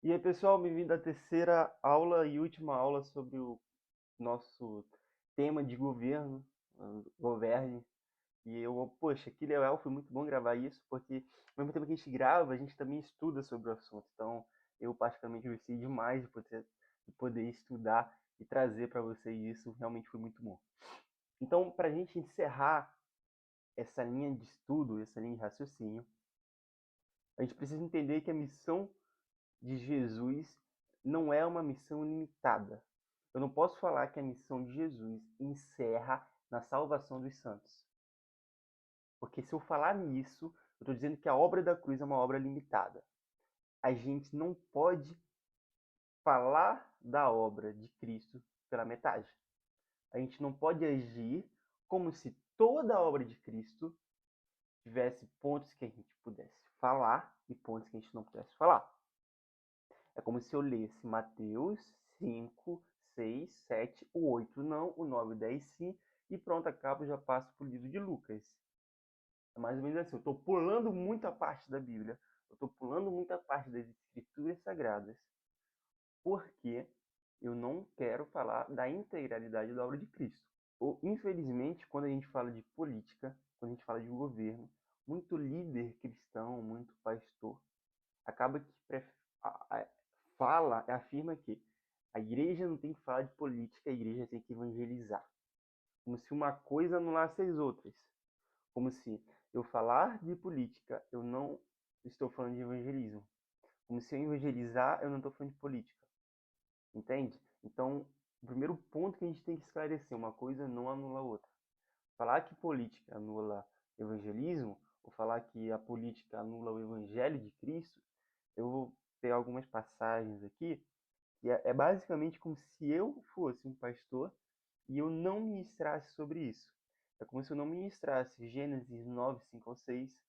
E aí, pessoal, bem-vindo à terceira aula e última aula sobre o nosso tema de governo, governe. E poxa, que legal, foi muito bom gravar isso, porque ao mesmo tempo que a gente grava, a gente também estuda sobre o assunto. Então, eu particularmente gostei demais de poder estudar e trazer para vocês isso, realmente foi muito bom. Então, para a gente encerrar essa linha de estudo, essa linha de raciocínio, a gente precisa entender que a missão de Jesus não é uma missão limitada. Eu não posso falar que a missão de Jesus encerra na salvação dos santos. Porque se eu falar nisso, eu estou dizendo que a obra da cruz é uma obra limitada. A gente não pode falar da obra de Cristo pela metade. A gente não pode agir como se toda a obra de Cristo tivesse pontos que a gente pudesse falar e pontos que a gente não pudesse falar. É como se eu lesse Mateus 5, 6, 7, o 8 não, o 9, o 10 sim, e pronto, acabo, já passo para o livro de Lucas. É mais ou menos assim, eu estou pulando muita parte da Bíblia, eu estou pulando muita parte das Escrituras Sagradas, porque eu não quero falar da integralidade da obra de Cristo. Ou, infelizmente, quando a gente fala de política, quando a gente fala de governo, muito líder cristão, muito pastor, acaba que afirma que a igreja não tem que falar de política, a igreja tem que evangelizar. Como se uma coisa anulasse as outras. Como se eu falar de política, eu não estou falando de evangelismo. Como se eu evangelizar, eu não estou falando de política. Entende? Então, o primeiro ponto que a gente tem que esclarecer, uma coisa não anula a outra. Falar que política anula evangelismo, ou falar que a política anula o evangelho de Cristo, eu vou ter algumas passagens aqui, que é basicamente como se eu fosse um pastor e eu não ministrasse sobre isso. É como se eu não ministrasse Gênesis 9, 5 ao 6,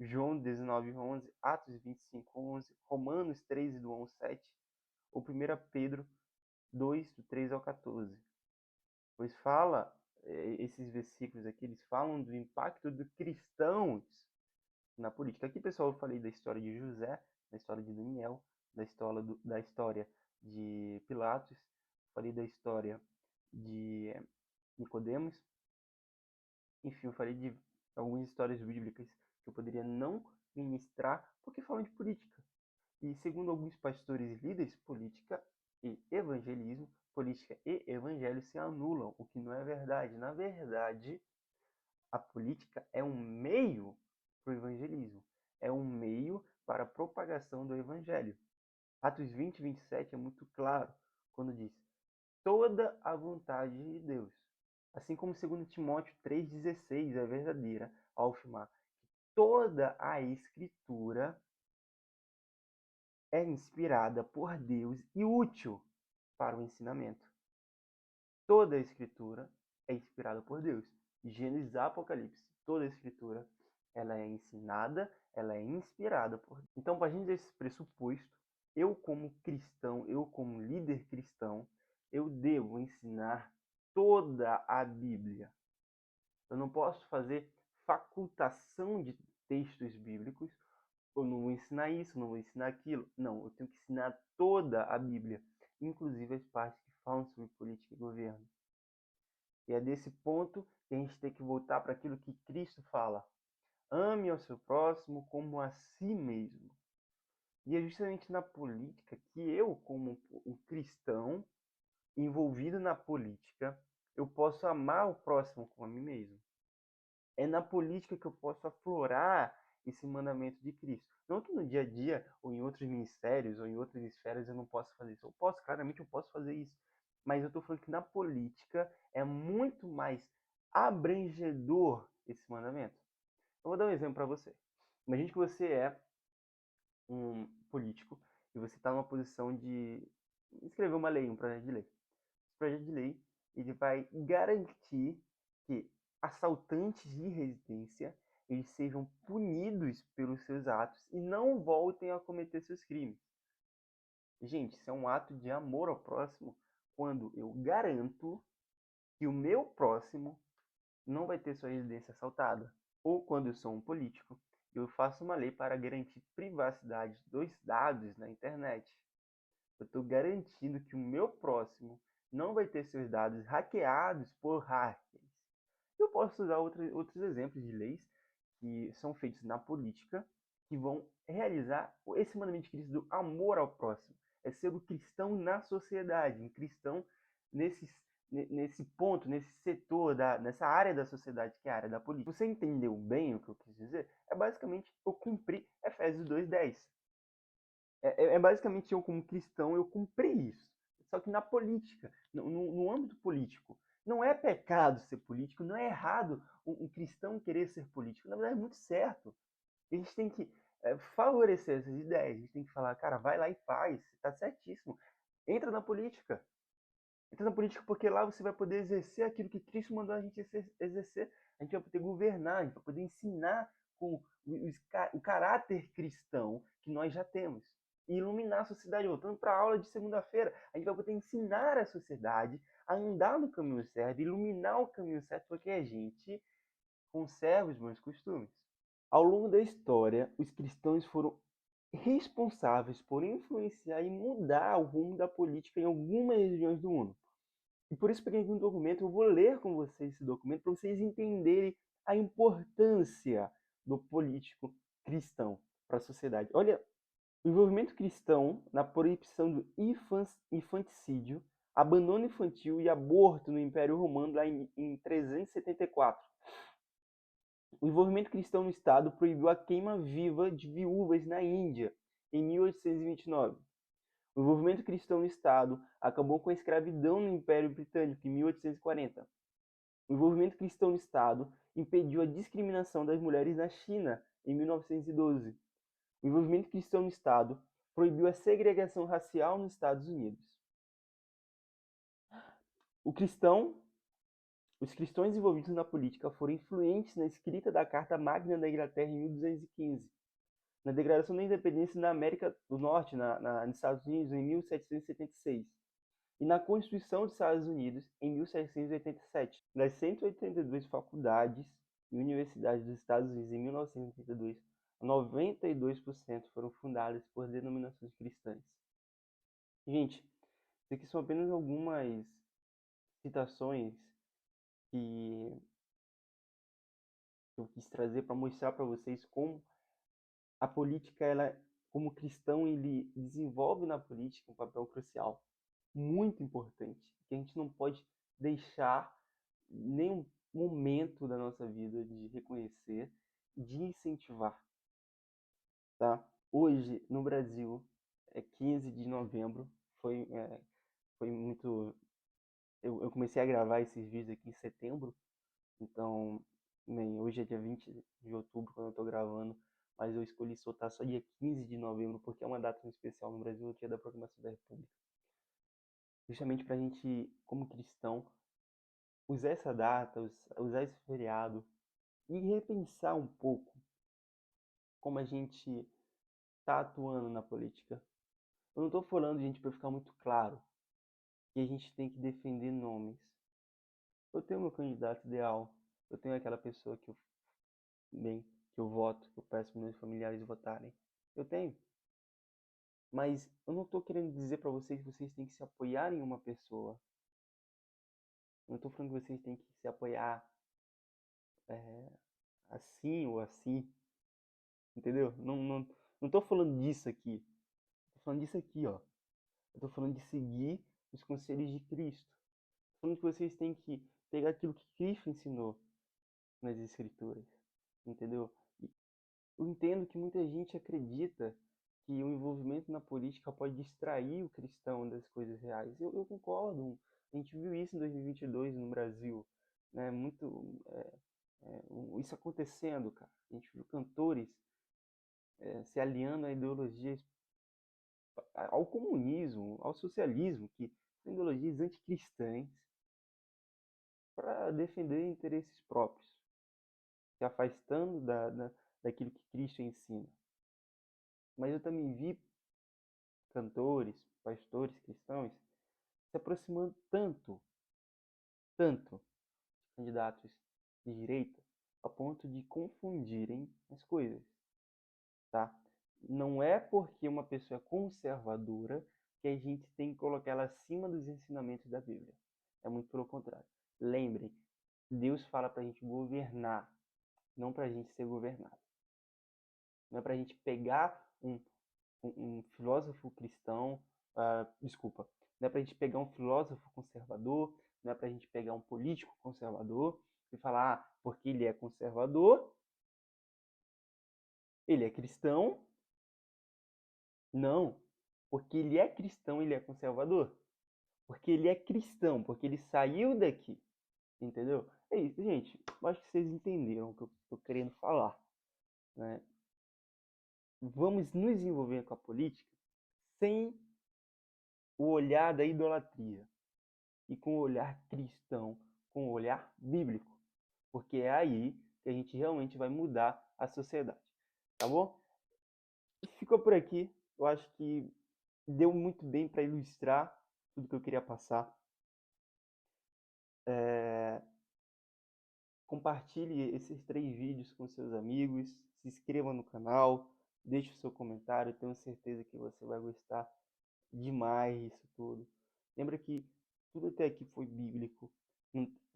João 19, 11, Atos 25, 11, Romanos 13, do 1 ao 7, ou 1 Pedro 2, do 3 ao 14. Pois esses versículos aqui, eles falam do impacto de cristãos na política. Aqui, pessoal, eu falei da história de José, da história de Daniel, da história de Pilatos, falei da história de Nicodemos, enfim, eu falei de algumas histórias bíblicas que eu poderia não ministrar porque falam de política. E segundo alguns pastores e líderes, política e evangelismo, política e evangelho se anulam, o que não é verdade. Na verdade, a política é um meio para o evangelismo, é um meio para a propagação do evangelho. Atos 20, 27 é muito claro quando diz toda a vontade de Deus. Assim como 2 Timóteo 3,16 é verdadeira ao afirmar que toda a escritura é inspirada por Deus e útil para o ensinamento. Toda a escritura é inspirada por Deus. Gênesis, Apocalipse, toda a escritura, ela é ensinada, ela é inspirada por Deus. Então, partindo desse pressuposto, eu como cristão, eu como líder cristão, eu devo ensinar toda a Bíblia. Eu não posso fazer facultação de textos bíblicos. Eu não vou ensinar isso, não vou ensinar aquilo. Não, eu tenho que ensinar toda a Bíblia, inclusive as partes que falam sobre política e governo. E é desse ponto que a gente tem que voltar para aquilo que Cristo fala. Ame ao seu próximo como a si mesmo. E é justamente na política que eu, como um cristão envolvido na política, eu posso amar o próximo como a mim mesmo. É na política que eu posso aflorar esse mandamento de Cristo. Não que no dia a dia, ou em outros ministérios, ou em outras esferas eu não possa fazer isso. Eu posso, claramente eu posso fazer isso. Mas eu estou falando que na política é muito mais abrangedor esse mandamento. Eu vou dar um exemplo para você. Imagine que você é um político e você está numa posição de escrever uma lei, um projeto de lei. Esse projeto de lei ele vai garantir que assaltantes de residência eles sejam punidos pelos seus atos e não voltem a cometer seus crimes. Gente, isso é um ato de amor ao próximo quando eu garanto que o meu próximo não vai ter sua residência assaltada. Ou quando eu sou um político eu faço uma lei para garantir privacidade dos dados na internet. Eu estou garantindo que o meu próximo não vai ter seus dados hackeados por hackers. Eu posso usar outros exemplos de leis que são feitos na política que vão realizar esse mandamento de Cristo do amor ao próximo. É ser o cristão na sociedade, um cristão nesse ponto, nesse setor, nessa área da sociedade que é a área da política. Você entendeu bem o que eu quis dizer? É basicamente eu cumprir Efésios 2:10. É basicamente eu, como cristão, eu cumpri isso. Só que na política, no âmbito político. Não é pecado ser político, não é errado um cristão querer ser político. Na verdade, é muito certo. A gente tem que favorecer essas ideias. A gente tem que falar, cara, vai lá e faz. Tá certíssimo. Entra na política. Entra na política porque lá você vai poder exercer aquilo que Cristo mandou a gente exercer. A gente vai poder governar, a gente vai poder ensinar com o caráter cristão que nós já temos. E iluminar a sociedade. Voltando para a aula de segunda-feira, a gente vai poder ensinar a sociedade a andar no caminho certo, iluminar o caminho certo, porque a gente conserva os bons costumes. Ao longo da história, os cristãos foram responsáveis por influenciar e mudar o rumo da política em algumas regiões do mundo. E por isso peguei aqui um documento, eu vou ler com vocês esse documento para vocês entenderem a importância do político cristão para a sociedade. Olha, o envolvimento cristão na proibição do infanticídio, abandono infantil e aborto no Império Romano lá em 374. O envolvimento cristão no Estado proibiu a queima viva de viúvas na Índia, em 1829. O envolvimento cristão no Estado acabou com a escravidão no Império Britânico, em 1840. O envolvimento cristão no Estado impediu a discriminação das mulheres na China, em 1912. O envolvimento cristão no Estado proibiu a segregação racial nos Estados Unidos. Os cristãos envolvidos na política foram influentes na escrita da Carta Magna da Inglaterra em 1215, na Declaração da Independência na América do Norte, nos Estados Unidos, em 1776, e na Constituição dos Estados Unidos, em 1787. Das 182 faculdades e universidades dos Estados Unidos em 1982, 92% foram fundadas por denominações cristãs. Gente, isso aqui são apenas algumas citações que eu quis trazer para mostrar para vocês como a política, como cristão, ele desenvolve na política um papel crucial, muito importante, que a gente não pode deixar nenhum momento da nossa vida de reconhecer, de incentivar, tá? Hoje, no Brasil, é 15 de novembro, foi muito... Eu comecei a gravar esses vídeos aqui em setembro, então, bem, hoje é dia 20 de outubro quando eu estou gravando, mas eu escolhi soltar só dia 15 de novembro, porque é uma data especial no Brasil, o dia da proclamação da República. Justamente para a gente, como cristão, usar essa data, usar esse feriado e repensar um pouco como a gente está atuando na política. Eu não estou falando, gente, para ficar muito claro, que a gente tem que defender nomes. Eu tenho meu candidato ideal, eu tenho aquela pessoa que eu voto, que eu peço para meus familiares votarem. Eu tenho. Mas eu não estou querendo dizer para vocês que vocês têm que se apoiar em uma pessoa. Eu não estou falando que vocês têm que se apoiar assim ou assim. Entendeu? Não tô falando disso aqui. Tô falando disso aqui, ó. Eu tô falando de seguir os conselhos de Cristo. Tô falando que vocês têm que pegar aquilo que Cristo ensinou nas Escrituras. Entendeu? Eu entendo que muita gente acredita que o envolvimento na política pode distrair o cristão das coisas reais. Eu concordo. A gente viu isso em 2022 no Brasil, né? Isso acontecendo, cara. A gente viu cantores se aliando a ideologias, ao comunismo, ao socialismo, que são ideologias anticristãs, para defender interesses próprios, se afastando daquilo que Cristo ensina. Mas eu também vi cantores, pastores cristãos se aproximando tanto de candidatos de direita, a ponto de confundirem as coisas. tá? Não é porque uma pessoa é conservadora que a gente tem que colocar ela acima dos ensinamentos da Bíblia. É muito pelo contrário. Lembrem, Deus fala para a gente governar, não para a gente ser governado. Não é para a gente pegar um filósofo cristão, desculpa, não é para a gente pegar um filósofo conservador, não é para a gente pegar um político conservador e falar, porque ele é conservador, ele é cristão. Não, porque ele é cristão, ele é conservador. Porque ele é cristão, porque ele saiu daqui. Entendeu? É isso, gente. Eu acho que vocês entenderam o que eu estou querendo falar. Né? Vamos nos envolver com a política sem o olhar da idolatria e com o olhar cristão, com o olhar bíblico. Porque é aí que a gente realmente vai mudar a sociedade. Tá bom? Ficou por aqui. Eu acho que deu muito bem para ilustrar tudo que eu queria passar. Compartilhe esses 3 vídeos com seus amigos, se inscreva no canal, deixe o seu comentário, tenho certeza que você vai gostar demais disso tudo. Lembra que tudo até aqui foi bíblico,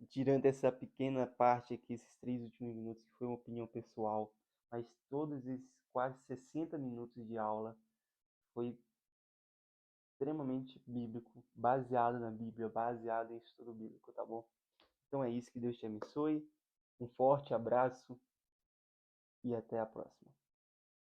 tirando essa pequena parte aqui, esses 3 últimos minutos, que foi uma opinião pessoal, mas todos esses quase 60 minutos de aula foi extremamente bíblico, baseado na Bíblia, baseado em estudo bíblico, tá bom? Então é isso, que Deus te abençoe. Um forte abraço e até a próxima.